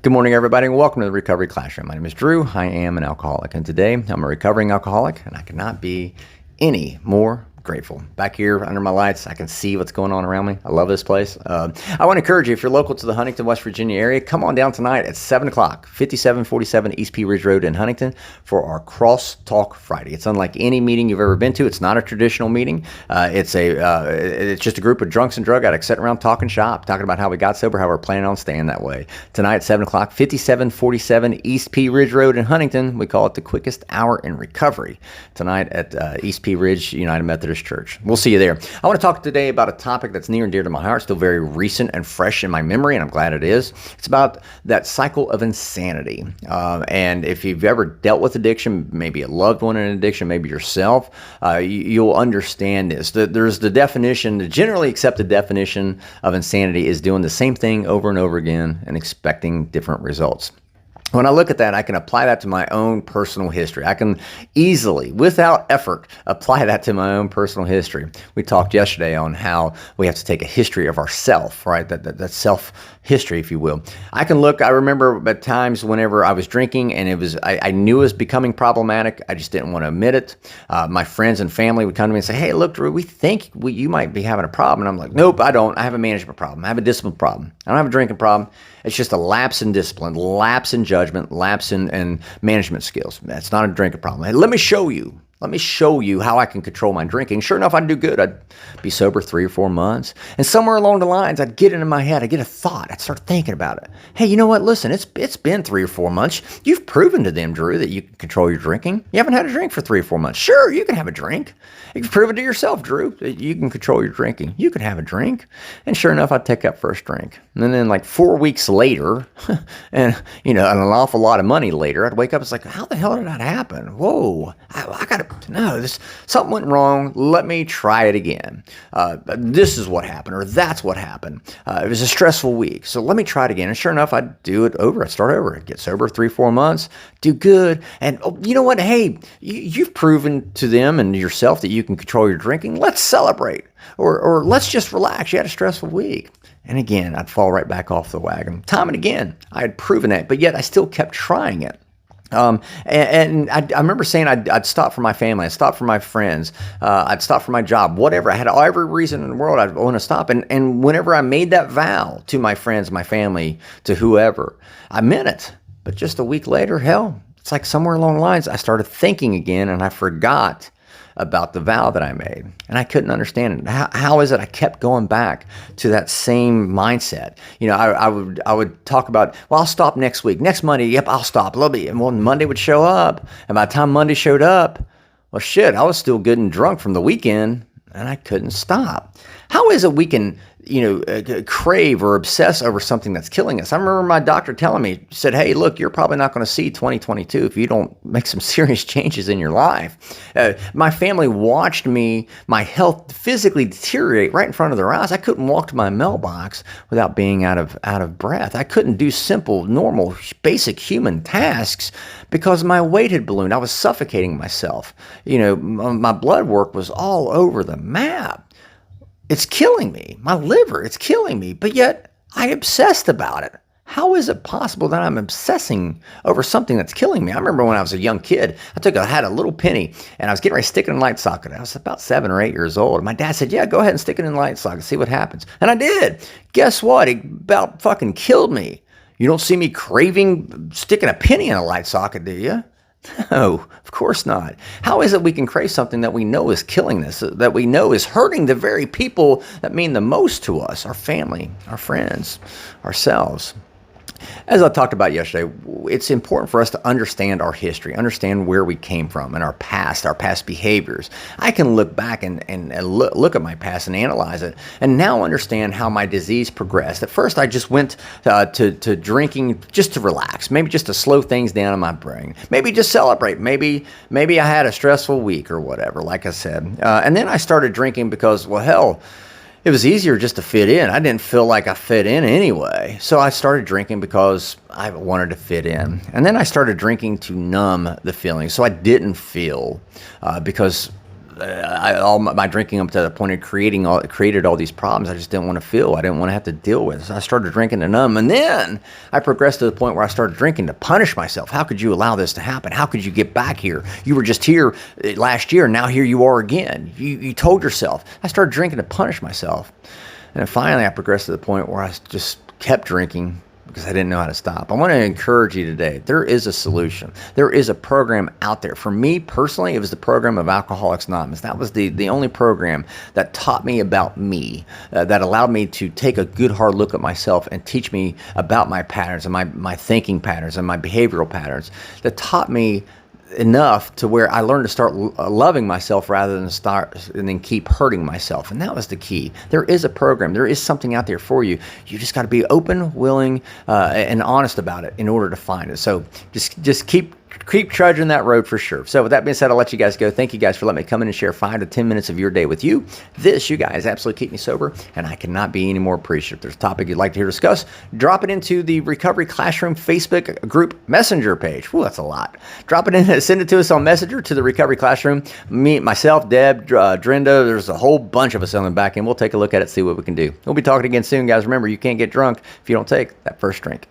Good morning, everybody, and welcome to the Recovery Classroom. My name is Drew. I am an alcoholic, and today I'm a recovering alcoholic, and I cannot be any more grateful. Back here under my lights, I can see what's going on around me. I love this place. I want to encourage you, if you're local to the Huntington, West Virginia area, come on down tonight at 7 o'clock, 5747 East Pea Ridge Road in Huntington for our Cross Talk Friday. It's unlike any meeting you've ever been to. It's not a traditional meeting. It's just a group of drunks and drug addicts sitting around talking shop, talking about how we got sober, how we're planning on staying that way. Tonight at 7 o'clock, 5747 East Pea Ridge Road in Huntington. We call it the quickest hour in recovery. Tonight at East Pea Ridge United Methodist Church. We'll see you there. I want to talk today about a topic that's near and dear to my heart, still very recent and fresh in my memory, and I'm glad it is. It's about that cycle of insanity. And if you've ever dealt with addiction, maybe a loved one in addiction, maybe yourself, you'll understand this. There's the definition, the generally accepted definition of insanity is doing the same thing over and over again and expecting different results. When I look at that, I can apply that to my own personal history. I can easily, without effort, apply that to my own personal history. We talked yesterday on how we have to take a history of ourself, right? That self-history, if you will. I remember at times whenever I was drinking and I knew it was becoming problematic. I just didn't want to admit it. My friends and family would come to me and say, "Hey, look, Drew, we think you might be having a problem." And I'm like, "Nope, I don't. I have a management problem. I have a discipline problem. I don't have a drinking problem. It's just a lapse in discipline, lapse in judgment, lapse in management skills. That's not a drinking problem. Hey, let me show you. Let me show you how I can control my drinking." Sure enough, I'd do good. I'd be sober 3 or 4 months. And somewhere along the lines, I'd get it in my head. I'd get a thought. I'd start thinking about it. Hey, you know what? Listen, it's been 3 or 4 months. You've proven to them, Drew, that you can control your drinking. You haven't had a drink for 3 or 4 months. Sure, you can have a drink. You've proven to yourself, Drew, that you can control your drinking. You can have a drink. And sure enough, I'd take that first drink. And then like 4 weeks later, and an awful lot of money later, I'd wake up. It's like, how the hell did that happen? Whoa, I got to know this. Something went wrong. Let me try it again. This is what happened, or that's what happened. It was a stressful week, so let me try it again. And sure enough, I'd do it over. I'd start over. I'd get sober 3, 4 months, do good. And you know what? Hey, you've proven to them and yourself that you can control your drinking. Let's celebrate, or let's just relax. You had a stressful week. And again, I'd fall right back off the wagon. Time and again, I had proven that, but yet I still kept trying it. And I remember saying I'd stop for my family, I'd stop for my friends, I'd stop for my job, whatever. I had every reason in the world I'd want to stop. And whenever I made that vow to my friends, my family, to whoever, I meant it. But just a week later, hell, it's like somewhere along the lines, I started thinking again and I forgot about the vow that I made. And I couldn't understand it. How is it I kept going back to that same mindset? I would talk about, well, I'll stop next week. Next Monday, yep, I'll stop a little bit. And when Monday would show up, and by the time Monday showed up, well, shit, I was still good and drunk from the weekend, and I couldn't stop. How is it we can, crave or obsess over something that's killing us? I remember my doctor telling me, said, "Hey, look, you're probably not going to see 2022 if you don't make some serious changes in your life." My family watched my health physically deteriorate right in front of their eyes. I couldn't walk to my mailbox without being out of breath. I couldn't do simple, normal, basic human tasks because my weight had ballooned. I was suffocating myself. My blood work was all over the map. It's killing me. My liver, it's killing me. But yet, I obsessed about it. How is it possible that I'm obsessing over something that's killing me? I remember when I was a young kid, I had a little penny, and I was getting ready to stick it in a light socket. I was about 7 or 8 years old. My dad said, "Yeah, go ahead and stick it in the light socket, see what happens." And I did. Guess what? It about fucking killed me. You don't see me craving sticking a penny in a light socket, do you? No, of course not. How is it we can crave something that we know is killing us, that we know is hurting the very people that mean the most to us, our family, our friends, ourselves? As I talked about yesterday, it's important for us to understand our history, understand where we came from and our past behaviors. I can look back and look at my past and analyze it, and now understand how my disease progressed. At first, I just went to drinking just to relax, maybe just to slow things down in my brain, maybe just celebrate. Maybe I had a stressful week or whatever, like I said. And then I started drinking because, well, hell, it was easier just to fit in. I didn't feel like I fit in anyway. So I started drinking because I wanted to fit in. And then I started drinking to numb the feeling. So I didn't feel because all my drinking up to the point of created all these problems I just didn't want to feel. I didn't want to have to deal with. So I started drinking to numb. And then I progressed to the point where I started drinking to punish myself. How could you allow this to happen? How could you get back here? You were just here last year, and now here you are again. You told yourself. I started drinking to punish myself. And then finally I progressed to the point where I just kept drinking because I didn't know how to stop. I want to encourage you today. There is a solution. There is a program out there. For me personally, it was the program of Alcoholics Anonymous. That was the only program that taught me about me, that allowed me to take a good hard look at myself and teach me about my patterns and my thinking patterns and my behavioral patterns, that taught me enough to where I learned to start loving myself rather than start and then keep hurting myself. And that was the key. There is a program. There is something out there for you. You just got to be open, willing, and honest about it in order to find it. So just keep trudging that road for sure. So with that being said, I'll let you guys go. Thank you guys for letting me come in and share 5 to 10 minutes of your day with you. This, you guys, absolutely keep me sober, and I cannot be any more appreciative. If there's a topic you'd like to hear discussed, drop it into the Recovery Classroom Facebook group Messenger page. Ooh, that's a lot. Drop it in, send it to us on Messenger to the Recovery Classroom. Me, myself, Deb, Drenda, there's a whole bunch of us on the back end. We'll take a look at it, see what we can do. We'll be talking again soon, guys. Remember, you can't get drunk if you don't take that first drink.